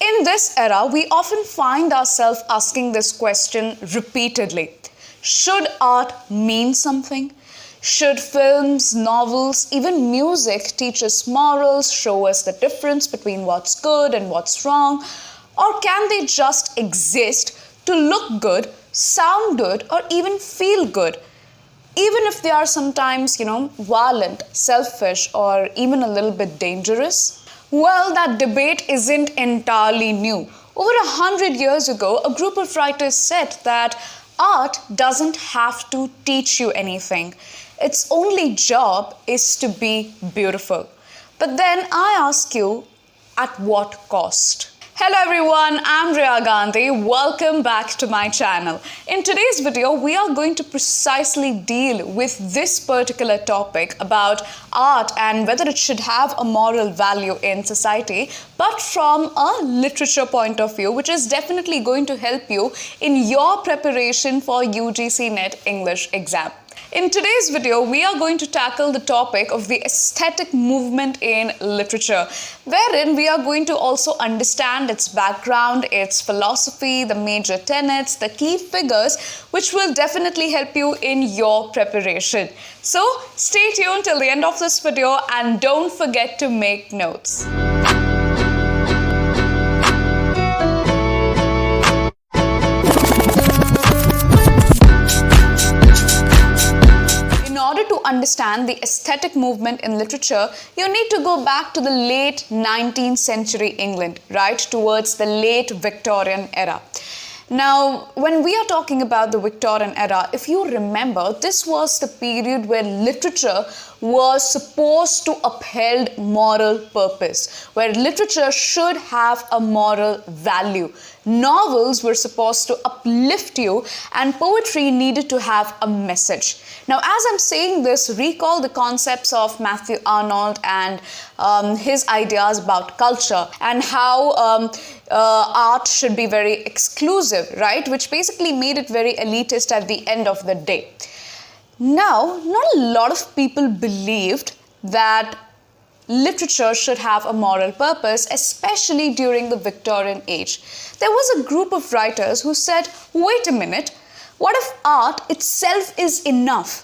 In this era, we often find ourselves asking this question repeatedly. Should art mean something? Should films, novels, even music teach us morals, show us the difference between what's good and what's wrong? Or can they just exist to look good, sound good, or even feel good? Even if they are sometimes, violent, selfish, or even a little bit dangerous? Well, that debate isn't entirely new. Over 100 years ago, a group of writers said that art doesn't have to teach you anything. Its only job is to be beautiful. But then I ask you, at what cost? Hello everyone, I'm Riya Gandhi. Welcome back to my channel. In today's video, we are going to precisely deal with this particular topic about art and whether it should have a moral value in society, but from a literature point of view, which is definitely going to help you in your preparation for UGC NET English exam. In today's video, we are going to tackle the topic of the aesthetic movement in literature, wherein we are going to also understand its background, its philosophy, the major tenets, the key figures, which will definitely help you in your preparation. So stay tuned till the end of this video and don't forget to make notes. To understand the aesthetic movement in literature, you need to go back to the late 19th century England, right, towards the late Victorian era. Now, when we are talking about the Victorian era, if you remember, this was the period where literature was supposed to uphold moral purpose, where literature should have a moral value. Novels were supposed to uplift you, and poetry needed to have a message. Now, as I'm saying this, recall the concepts of Matthew Arnold and his ideas about culture and how art should be very exclusive, right? Which basically made it very elitist at the end of the day. Now, not a lot of people believed that literature should have a moral purpose, especially during the Victorian age. There was a group of writers who said, wait a minute, what if art itself is enough?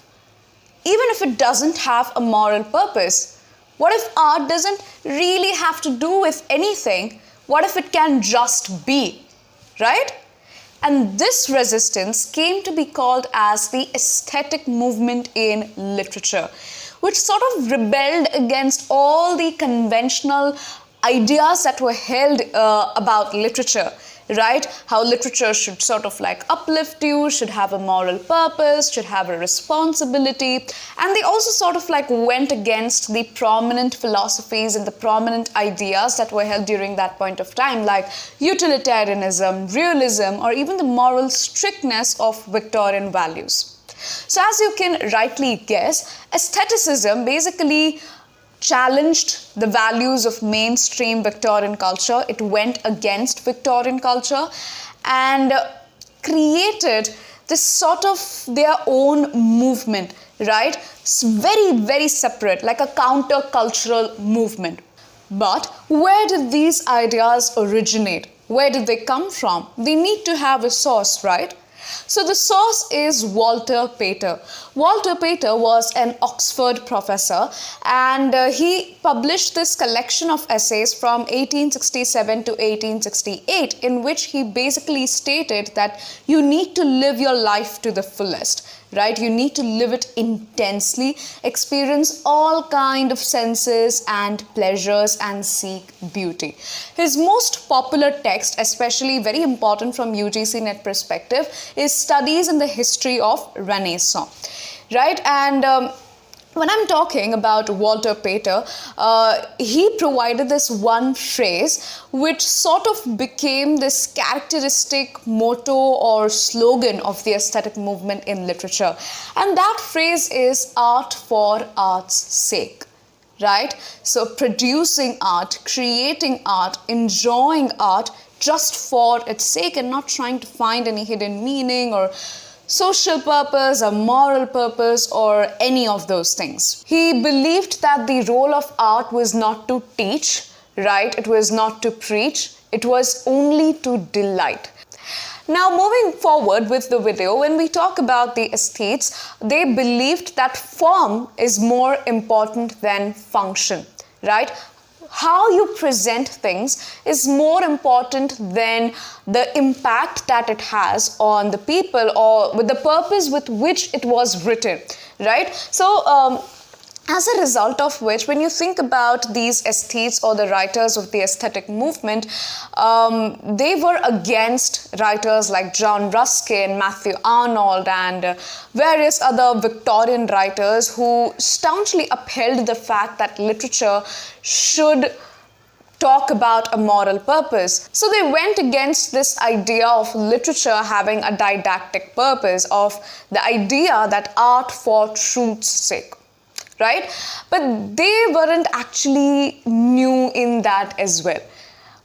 Even if it doesn't have a moral purpose? What if art doesn't really have to do with anything? What if it can just be, right? And this resistance came to be called as the aesthetic movement in literature, which sort of rebelled against all the conventional ideas that were held about literature, right? How literature should sort of like uplift you, should have a moral purpose, should have a responsibility. And they also sort of like went against the prominent philosophies and the prominent ideas that were held during that point of time, like utilitarianism, realism, or even the moral strictness of Victorian values. So as you can rightly guess, aestheticism basically challenged the values of mainstream Victorian culture. It went against Victorian culture and created this sort of their own movement, right? It's very, very separate, like a counter-cultural movement. But where did these ideas originate? Where did they come from? They need to have a source, right? So the source is Walter Pater. Walter Pater was an Oxford professor, and he published this collection of essays from 1867 to 1868 in which he basically stated that you need to live your life to the fullest, right? You need to live it intensely, experience all kind of senses and pleasures and seek beauty. His most popular text, especially very important from UGC NET perspective, is Studies in the History of Renaissance, right? And when I'm talking about Walter Pater, he provided this one phrase which sort of became this characteristic motto or slogan of the aesthetic movement in literature. And that phrase is art for art's sake, right? So producing art, creating art, enjoying art just for its sake and not trying to find any hidden meaning or social purpose or moral purpose or any of those things. He believed that the role of art was not to teach, right? It was not to preach. It was only to delight. Now, moving forward with the video, when we talk about the aesthetes, they believed that form is more important than function, right? How you present things is more important than the impact that it has on the people or with the purpose with which it was written, right? So, as a result of which, when you think about these aesthetes or the writers of the aesthetic movement, they were against writers like John Ruskin, Matthew Arnold, and various other Victorian writers who staunchly upheld the fact that literature should talk about a moral purpose. So they went against this idea of literature having a didactic purpose, of the idea that art for truth's sake. Right? But they weren't actually new in that as well.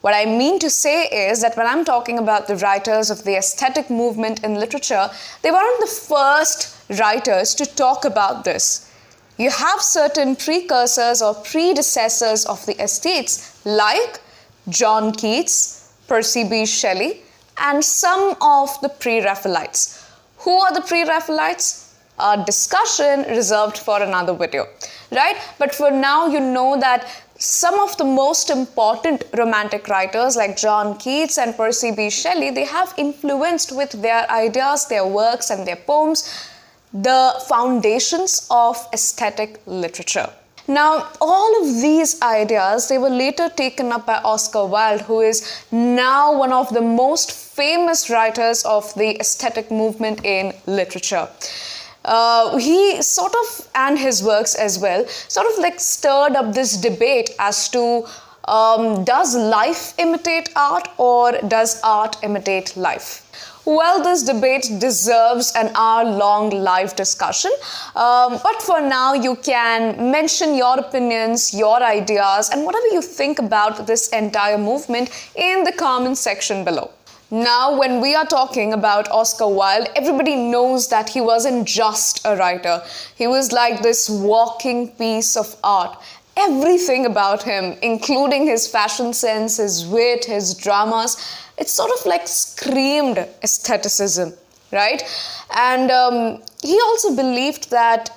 What I mean to say is that when I'm talking about the writers of the aesthetic movement in literature, they weren't the first writers to talk about this. You have certain precursors or predecessors of the aesthetes like John Keats, Percy Bysshe Shelley, and some of the pre-Raphaelites. Who are the pre-Raphaelites? A discussion reserved for another video, right? But for now, you know that some of the most important romantic writers like John Keats and Percy Bysshe Shelley, they have influenced with their ideas, their works and their poems, the foundations of aesthetic literature. Now, all of these ideas, they were later taken up by Oscar Wilde, who is now one of the most famous writers of the aesthetic movement in literature. He sort of, and his works as well, sort of like stirred up this debate as to does life imitate art or does art imitate life? Well, this debate deserves an hour-long live discussion, but for now you can mention your opinions, your ideas, and whatever you think about this entire movement in the comment section below. Now, when we are talking about Oscar Wilde, everybody knows that he wasn't just a writer. He was like this walking piece of art. Everything about him, including his fashion sense, his wit, his dramas, it sort of like screamed aestheticism, right? And he also believed that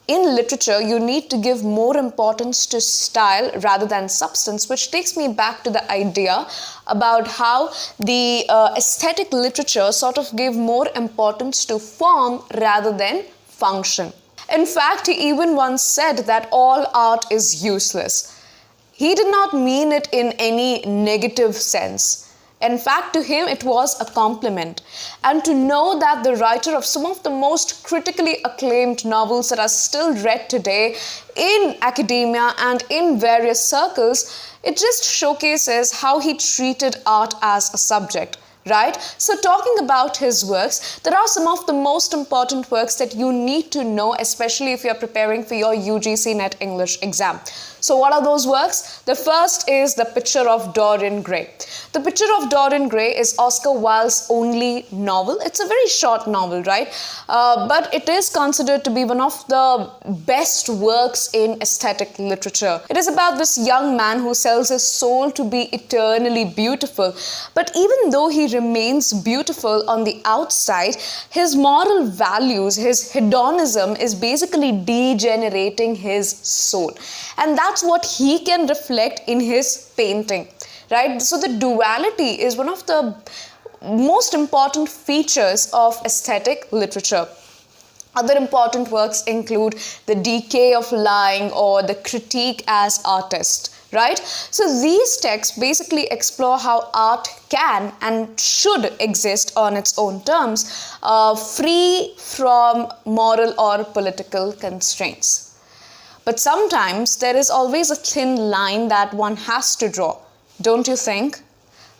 in literature, you need to give more importance to style rather than substance, which takes me back to the idea about how the aesthetic literature sort of gave more importance to form rather than function. In fact, he even once said that all art is useless. He did not mean it in any negative sense. In fact, to him, it was a compliment. And to know that the writer of some of the most critically acclaimed novels that are still read today in academia and in various circles, it just showcases how he treated art as a subject. Right? So talking about his works, there are some of the most important works that you need to know, especially if you're preparing for your UGC NET English exam. So what are those works? The first is The Picture of Dorian Gray. The Picture of Dorian Gray is Oscar Wilde's only novel. It's a very short novel, right? But it is considered to be one of the best works in aesthetic literature. It is about this young man who sells his soul to be eternally beautiful. But even though he remains beautiful on the outside, his moral values, his hedonism is basically degenerating his soul. And that's what he can reflect in his painting, right? So the duality is one of the most important features of aesthetic literature. Other important works include The Decay of Lying or The Critique as Artist. Right? So these texts basically explore how art can and should exist on its own terms, free from moral or political constraints. But sometimes there is always a thin line that one has to draw, don't you think?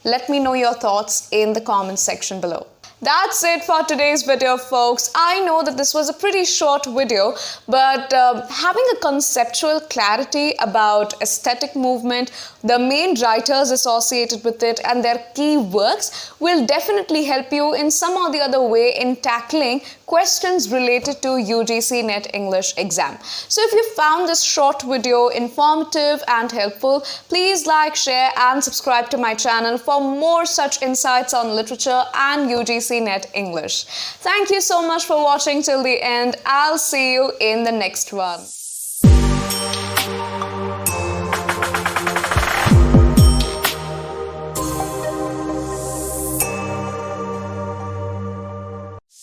Let me know your thoughts in the comment section below. That's it for today's video, folks. I know that this was a pretty short video, but having a conceptual clarity about aesthetic movement, the main writers associated with it and their key works will definitely help you in some or the other way in tackling questions related to UGC NET English exam. So if you found this short video informative and helpful, please like, share and subscribe to my channel for more such insights on literature and UGC NET English. Thank you so much for watching till the end. I'll see you in the next one.